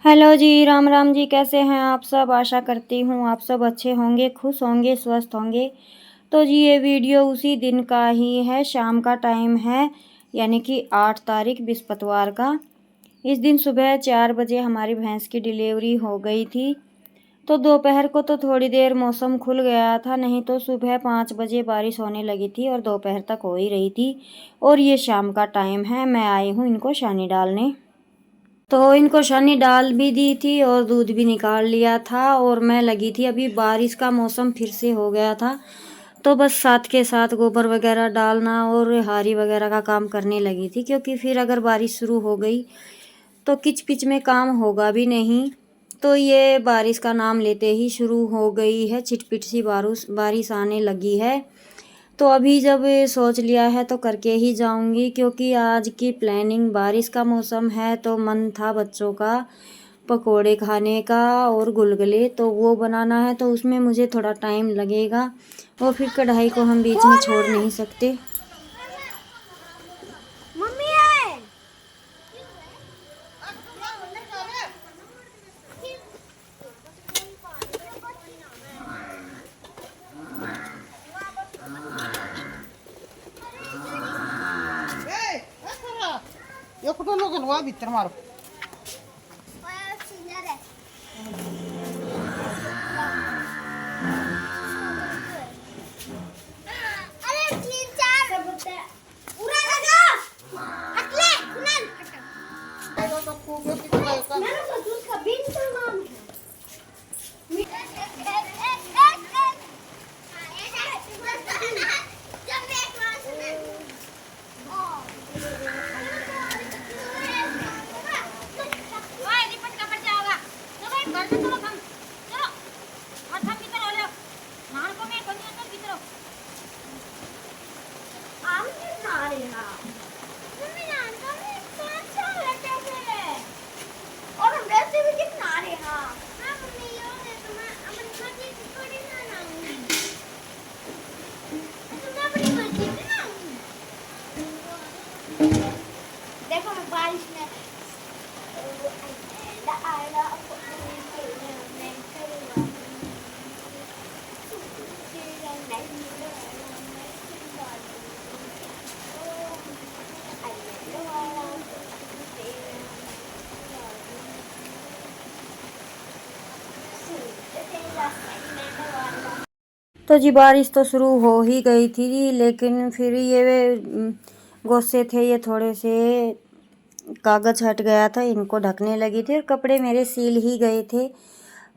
Hello जी, राम राम जी। कैसे हैं आप सब? आशा करती हूँ आप सब अच्छे होंगे, खुश होंगे, स्वस्थ होंगे। तो जी ये वीडियो उसी दिन का ही है, शाम का टाइम है, यानी कि 8 तारीख बृहस्पतिवार का। इस दिन सुबह 4 बजे हमारी भैंस की डिलीवरी हो गई थी। तो दोपहर को तो थोड़ी देर मौसम खुल गया था, नहीं तो सुबह 5 बजे बारिश होने लगी थी और दोपहर तक हो ही रही थी। और ये शाम का टाइम है, मैं आई हूँ इनको शानी डालने। तो इनको शनी डाल भी दी थी और दूध भी निकाल लिया था और मैं लगी थी, अभी बारिश का मौसम फिर से हो गया था तो बस साथ के साथ गोबर वगैरह डालना और हारी वगैरह का काम करने लगी थी, क्योंकि फिर अगर बारिश शुरू हो गई तो किच पिच में काम होगा भी नहीं। तो ये बारिश का नाम लेते ही शुरू हो गई है, छिटपिट सी बारिश आने लगी है। तो अभी जब सोच लिया है तो करके ही जाऊंगी, क्योंकि आज की प्लानिंग, बारिश का मौसम है तो मन था बच्चों का पकोड़े खाने का और गुलगुले, तो वो बनाना है तो उसमें मुझे थोड़ा टाइम लगेगा और फिर कढ़ाई को हम बीच में छोड़ नहीं सकते। Eu kutu no gulwa bitter maro. देखो मैं बारिश में तो जी बारिश तो शुरू हो ही गई थी, लेकिन फिर ये गोसे थे, ये थोड़े से कागज़ हट गया था, इनको ढकने लगी थी और कपड़े मेरे सील ही गए थे।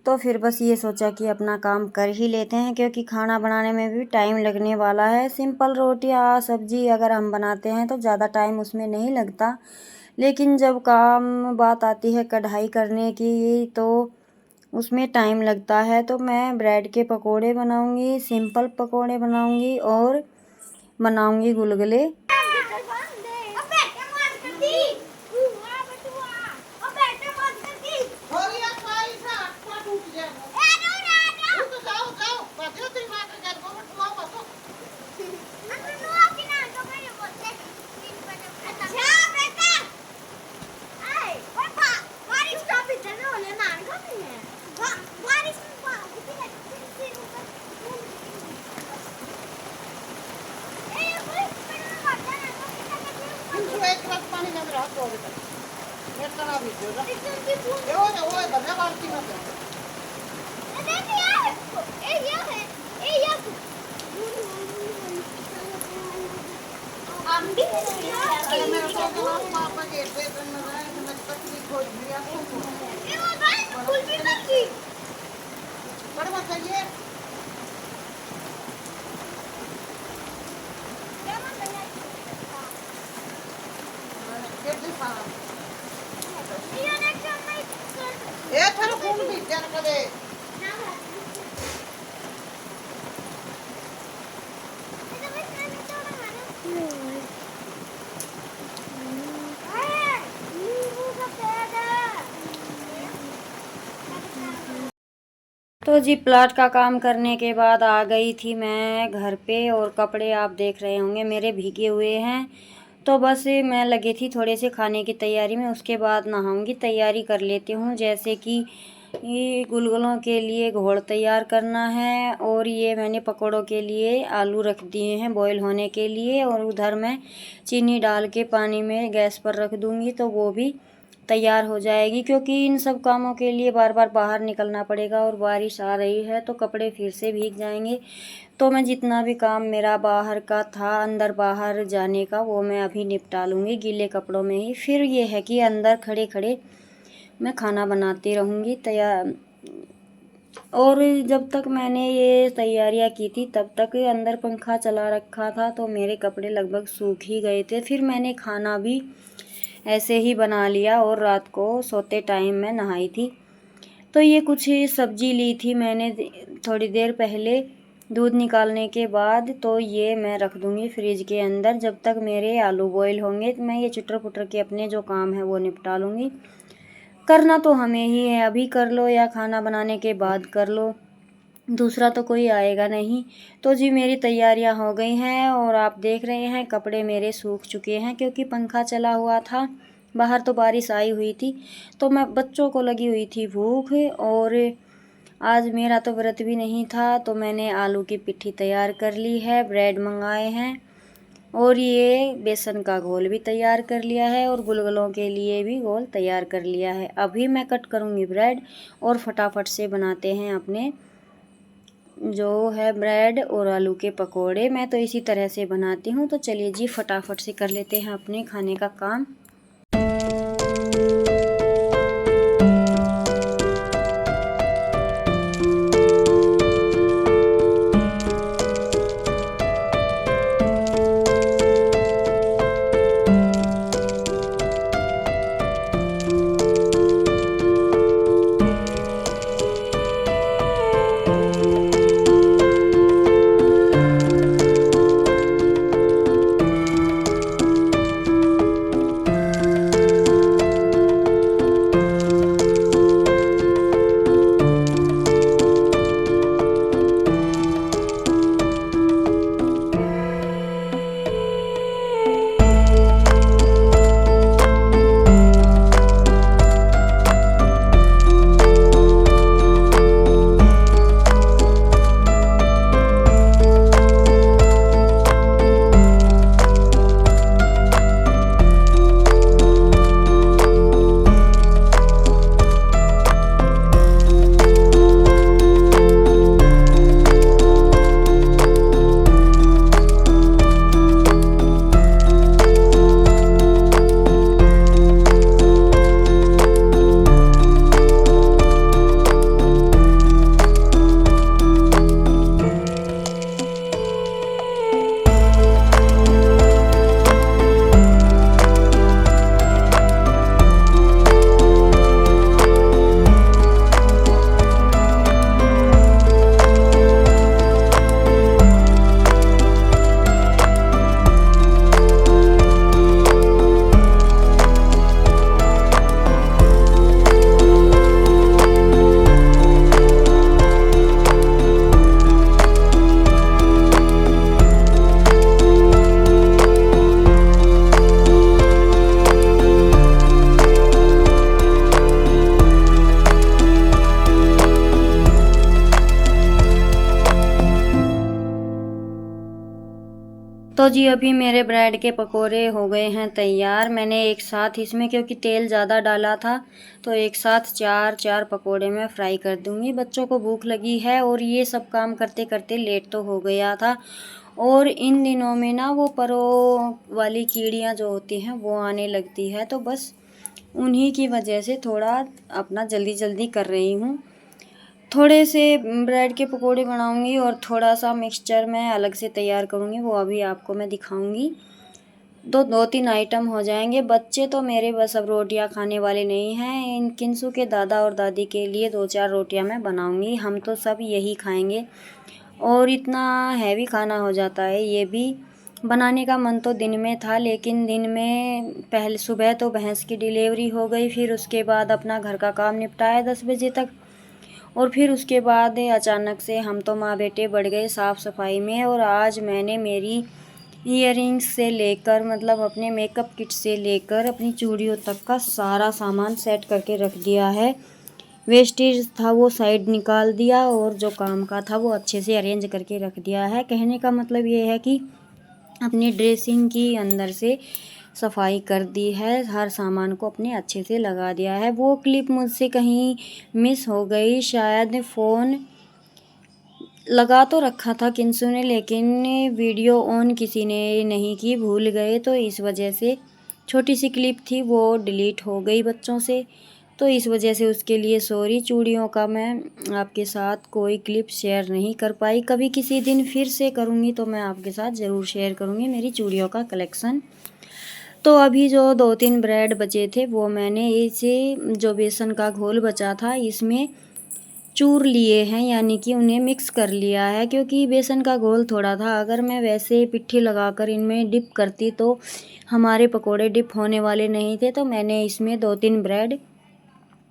तो फिर बस ये सोचा कि अपना काम कर ही लेते हैं, क्योंकि खाना बनाने में भी टाइम लगने वाला है। सिंपल रोटियाँ सब्जी अगर हम बनाते हैं तो ज़्यादा टाइम उसमें नहीं लगता, लेकिन जब काम बात आती है कढ़ाई करने की तो उसमें टाइम लगता है। तो मैं ब्रेड के पकोड़े बनाऊंगी, सिंपल पकोड़े बनाऊंगी और बनाऊंगी गुलगुले। तो जी प्लाट का काम करने के बाद आ गई थी मैं घर पे, और कपड़े आप देख रहे होंगे मेरे भीगे हुए हैं। तो बस मैं लगी थी थोड़े से खाने की तैयारी में, उसके बाद नहाऊंगी, तैयारी कर लेती हूँ। जैसे कि ये गुलगुलों के लिए घोल तैयार करना है, और ये मैंने पकौड़ों के लिए आलू रख दिए हैं बॉईल होने के लिए, और उधर मैं चीनी डाल के पानी में गैस पर रख दूँगी तो वो भी तैयार हो जाएगी। क्योंकि इन सब कामों के लिए बार बार बाहर निकलना पड़ेगा, और बारिश आ रही है तो कपड़े फिर से भीग जाएंगे। तो मैं जितना भी काम मेरा बाहर का था, अंदर बाहर जाने का, वो मैं अभी निपटा लूँगी गीले कपड़ों में ही। फिर ये है कि अंदर खड़े खड़े मैं खाना बनाती रहूँगी तैयार। और जब तक मैंने ये तैयारियां की थी तब तक अंदर पंखा चला रखा था, तो मेरे कपड़े लगभग सूख ही गए थे। फिर मैंने खाना भी ऐसे ही बना लिया, और रात को सोते टाइम मैं नहाई थी। तो ये कुछ सब्जी ली थी मैंने थोड़ी देर पहले दूध निकालने के बाद, तो ये मैं रख दूँगी फ्रिज के अंदर जब तक मेरे आलू बॉईल होंगे। तो मैं ये चुटर पुटर के अपने जो काम है वो निपटा लूँगी। करना तो हमें ही है, अभी कर लो या खाना बनाने के बाद कर लो, दूसरा तो कोई आएगा नहीं। तो जी मेरी तैयारियां हो गई हैं, और आप देख रहे हैं कपड़े मेरे सूख चुके हैं, क्योंकि पंखा चला हुआ था, बाहर तो बारिश आई हुई थी। तो मैं बच्चों को लगी हुई थी भूख, और आज मेरा तो व्रत भी नहीं था, तो मैंने आलू की पिट्ठी तैयार कर ली है, ब्रेड मंगाए हैं, और ये बेसन का घोल भी तैयार कर लिया है, और गुलगुलों के लिए भी घोल तैयार कर लिया है। अभी मैं कट करूँगी ब्रेड, और फटाफट से बनाते हैं अपने जो है ब्रेड और आलू के पकोड़े। मैं तो इसी तरह से बनाती हूँ। तो चलिए जी फटाफट से कर लेते हैं अपने खाने का काम। तो जी अभी मेरे ब्रेड के पकोड़े हो गए हैं तैयार। मैंने एक साथ इसमें, क्योंकि तेल ज़्यादा डाला था, तो एक साथ चार पकोड़े मैं फ्राई कर दूंगी। बच्चों को भूख लगी है, और ये सब काम करते करते लेट तो हो गया था। और इन दिनों में ना वो परो वाली कीड़ियाँ जो होती हैं वो आने लगती है, तो बस उन्हीं की वजह से थोड़ा अपना जल्दी जल्दी कर रही हूँ। थोड़े से ब्रेड के पकोड़े बनाऊंगी, और थोड़ा सा मिक्सचर मैं अलग से तैयार करूंगी, वो अभी आपको मैं दिखाऊंगी। दो तीन आइटम हो जाएंगे। बच्चे तो मेरे बस अब रोटियां खाने वाले नहीं हैं। इन किंसू के दादा और दादी के लिए 2-4 रोटियां मैं बनाऊंगी, हम तो सब यही खाएंगे। और इतना हैवी खाना हो जाता है ये भी। बनाने का मन तो दिन में था, लेकिन दिन में पहले सुबह तो भैंस की डिलीवरी हो गई, फिर उसके बाद अपना घर का काम निपटाया 10 बजे तक, और फिर उसके बाद अचानक से हम तो माँ बेटे बढ़ गए साफ़ सफाई में। और आज मैंने मेरी ईयरिंग्स से लेकर मतलब अपने मेकअप किट से लेकर अपनी चूड़ियों तक का सारा सामान सेट करके रख दिया है। वेस्टेज था वो साइड निकाल दिया और जो काम का था वो अच्छे से अरेंज करके रख दिया है। कहने का मतलब ये है कि अपनी ड्रेसिंग की अंदर से सफाई कर दी है, हर सामान को अपने अच्छे से लगा दिया है। वो क्लिप मुझसे कहीं मिस हो गई, शायद फ़ोन लगा तो रखा था किन्सु ने, लेकिन वीडियो ऑन किसी ने नहीं की, भूल गए, तो इस वजह से छोटी सी क्लिप थी वो डिलीट हो गई बच्चों से, तो इस वजह से उसके लिए सॉरी। चूड़ियों का मैं आपके साथ कोई क्लिप शेयर नहीं कर पाई, कभी किसी दिन फिर से करूँगी तो मैं आपके साथ ज़रूर शेयर करूँगी मेरी चूड़ियों का कलेक्शन। तो अभी जो 2-3 ब्रेड बचे थे वो मैंने इसे जो बेसन का घोल बचा था इसमें चूर लिए हैं, यानी कि उन्हें मिक्स कर लिया है, क्योंकि बेसन का घोल थोड़ा था। अगर मैं वैसे पिट्ठी लगाकर इनमें डिप करती तो हमारे पकोड़े डिप होने वाले नहीं थे, तो मैंने इसमें 2-3 ब्रेड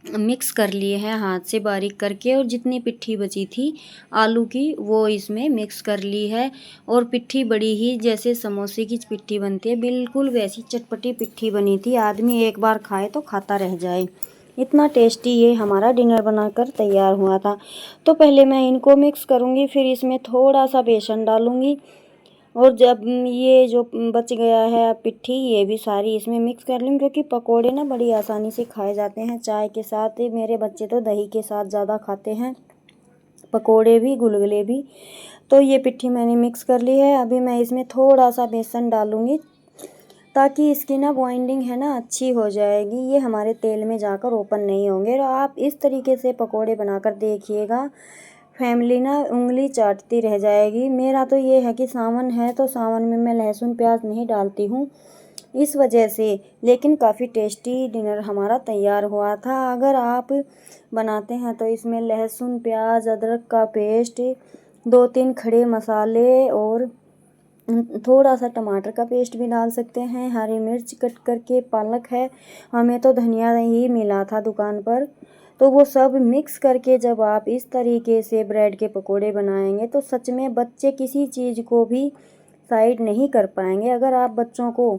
मिक्स कर लिए हैं हाथ से बारीक करके, और जितनी पिट्ठी बची थी आलू की वो इसमें मिक्स कर ली है। और पिट्ठी बड़ी ही जैसे समोसे की पिट्ठी बनती है बिल्कुल वैसी चटपटी पिट्ठी बनी थी, आदमी एक बार खाए तो खाता रह जाए, इतना टेस्टी ये हमारा डिनर बनाकर तैयार हुआ था। तो पहले मैं इनको मिक्स करूँगी, फिर इसमें थोड़ा सा बेसन डालूँगी, और जब ये जो बच गया है पिट्ठी ये भी सारी इसमें मिक्स कर लूँ, क्योंकि पकोड़े ना बड़ी आसानी से खाए जाते हैं चाय के साथ। मेरे बच्चे तो दही के साथ ज़्यादा खाते हैं, पकोड़े भी गुलगुले भी। तो ये पिट्ठी मैंने मिक्स कर ली है। अभी मैं इसमें थोड़ा सा बेसन डालूँगी ताकि इसकी ना बाइंडिंग है ना अच्छी हो जाएगी, ये हमारे तेल में जाकर ओपन नहीं होंगे। और आप इस तरीके से पकोड़े बनाकर देखिएगा, फैमिली ना उंगली चाटती रह जाएगी। मेरा तो ये है कि सावन है तो सावन में मैं लहसुन प्याज नहीं डालती हूँ इस वजह से, लेकिन काफ़ी टेस्टी डिनर हमारा तैयार हुआ था। अगर आप बनाते हैं तो इसमें लहसुन प्याज अदरक का पेस्ट, 2-3 खड़े मसाले और थोड़ा सा टमाटर का पेस्ट भी डाल सकते हैं, हरी मिर्च कट करके, पालक है, हमें तो धनिया ही मिला था दुकान पर। तो वो सब मिक्स करके जब आप इस तरीके से ब्रेड के पकोड़े बनाएंगे तो सच में बच्चे किसी चीज़ को भी साइड नहीं कर पाएंगे। अगर आप बच्चों को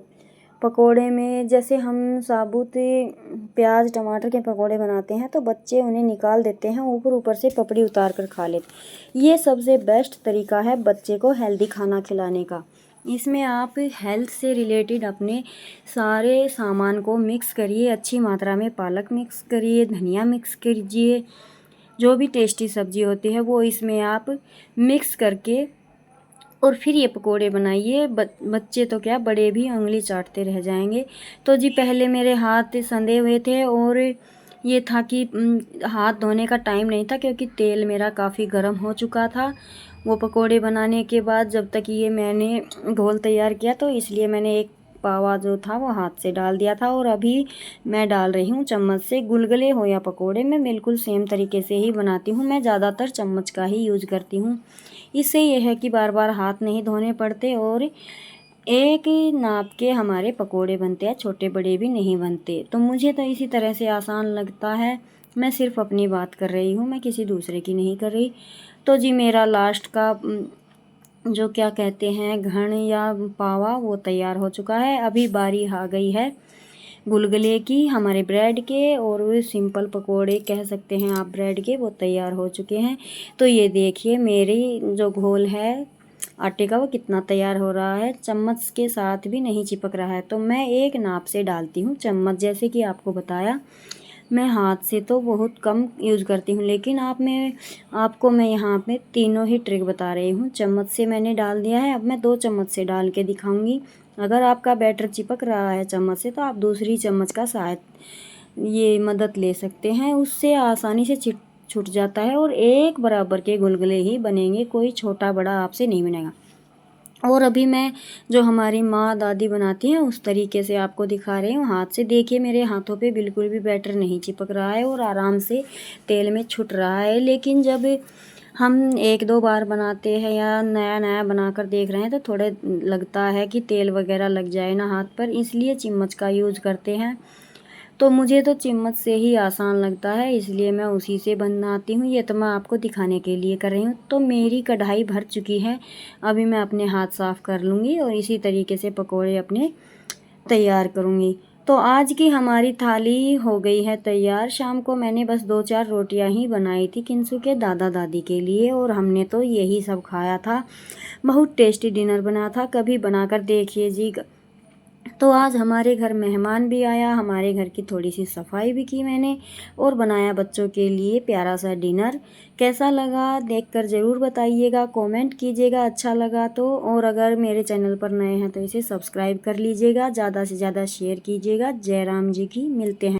पकोड़े में जैसे हम साबुत प्याज टमाटर के पकोड़े बनाते हैं तो बच्चे उन्हें निकाल देते हैं, ऊपर ऊपर से पपड़ी उतार कर खा लेते। ये सबसे बेस्ट तरीका है बच्चे को हेल्दी खाना खिलाने का। इसमें आप हेल्थ से रिलेटेड अपने सारे सामान को मिक्स करिए अच्छी मात्रा में, पालक मिक्स करिए, धनिया मिक्स कीजिए, जो भी टेस्टी सब्जी होती है वो इसमें आप मिक्स करके और फिर ये पकोड़े बनाइए। बच्चे तो क्या बड़े भी उंगली चाटते रह जाएंगे। तो जी पहले मेरे हाथ संधे हुए थे और ये था कि हाथ धोने का टाइम नहीं था, क्योंकि तेल मेरा काफ़ी गर्म हो चुका था वो पकोड़े बनाने के बाद। जब तक ये मैंने घोल तैयार किया तो इसलिए मैंने एक पावा जो था वो हाथ से डाल दिया था, और अभी मैं डाल रही हूँ चम्मच से। गुलगुले हो या पकोड़े मैं बिल्कुल सेम तरीके से ही बनाती हूँ, मैं ज़्यादातर चम्मच का ही यूज़ करती हूँ। इससे यह है कि बार बार हाथ नहीं धोने पड़ते और एक नाप के हमारे पकोड़े बनते हैं, छोटे बड़े भी नहीं बनते। तो मुझे तो इसी तरह से आसान लगता है, मैं सिर्फ अपनी बात कर रही हूँ, मैं किसी दूसरे की नहीं कर रही। तो जी मेरा लास्ट का जो क्या कहते हैं घण या पावा वो तैयार हो चुका है। अभी बारी आ गई है गुलगुले की, हमारे ब्रेड के, और वो सिंपल पकोड़े कह सकते हैं आप ब्रेड के, वो तैयार हो चुके हैं। तो ये देखिए मेरी जो घोल है आटे का वो कितना तैयार हो रहा है, चम्मच के साथ भी नहीं चिपक रहा है। तो मैं एक नाप से डालती हूँ चम्मच, जैसे कि आपको बताया मैं हाथ से तो बहुत कम यूज़ करती हूँ, लेकिन आपको मैं यहाँ पे तीनों ही ट्रिक बता रही हूँ। चम्मच से मैंने डाल दिया है, अब मैं 2 चम्मच से डाल के दिखाऊंगी। अगर आपका बैटर चिपक रहा है चम्मच से तो आप दूसरी चम्मच का शायद ये मदद ले सकते हैं, उससे आसानी से छूट जाता है और एक बराबर के गुलगुले ही बनेंगे, कोई छोटा बड़ा आपसे नहीं बनेगा। और अभी मैं जो हमारी माँ दादी बनाती हैं उस तरीके से आपको दिखा रही हूँ हाथ से। देखिए मेरे हाथों पे बिल्कुल भी बैटर नहीं चिपक रहा है और आराम से तेल में छूट रहा है। लेकिन जब हम 1-2 बार बनाते हैं या नया नया बनाकर देख रहे हैं तो थोड़े लगता है कि तेल वगैरह लग जाए ना हाथ पर, इसलिए चम्मच का यूज़ करते हैं। तो मुझे तो चम्मच से ही आसान लगता है, इसलिए मैं उसी से बनाती हूँ। ये तो मैं आपको दिखाने के लिए कर रही हूँ। तो मेरी कढ़ाई भर चुकी है, अभी मैं अपने हाथ साफ़ कर लूँगी और इसी तरीके से पकोड़े अपने तैयार करूँगी। तो आज की हमारी थाली हो गई है तैयार। शाम को मैंने बस 2-4 रोटियां ही बनाई थी किंसू के दादा दादी के लिए, और हमने तो यही सब खाया था। बहुत टेस्टी डिनर बना था, कभी बनाकर देखिए जी। तो आज हमारे घर मेहमान भी आया, हमारे घर की थोड़ी सी सफाई भी की मैंने, और बनाया बच्चों के लिए प्यारा सा डिनर। कैसा लगा देखकर ज़रूर बताइएगा, कमेंट कीजिएगा अच्छा लगा तो। और अगर मेरे चैनल पर नए हैं तो इसे सब्सक्राइब कर लीजिएगा, ज़्यादा से ज़्यादा शेयर कीजिएगा। जय राम जी की। मिलते हैं।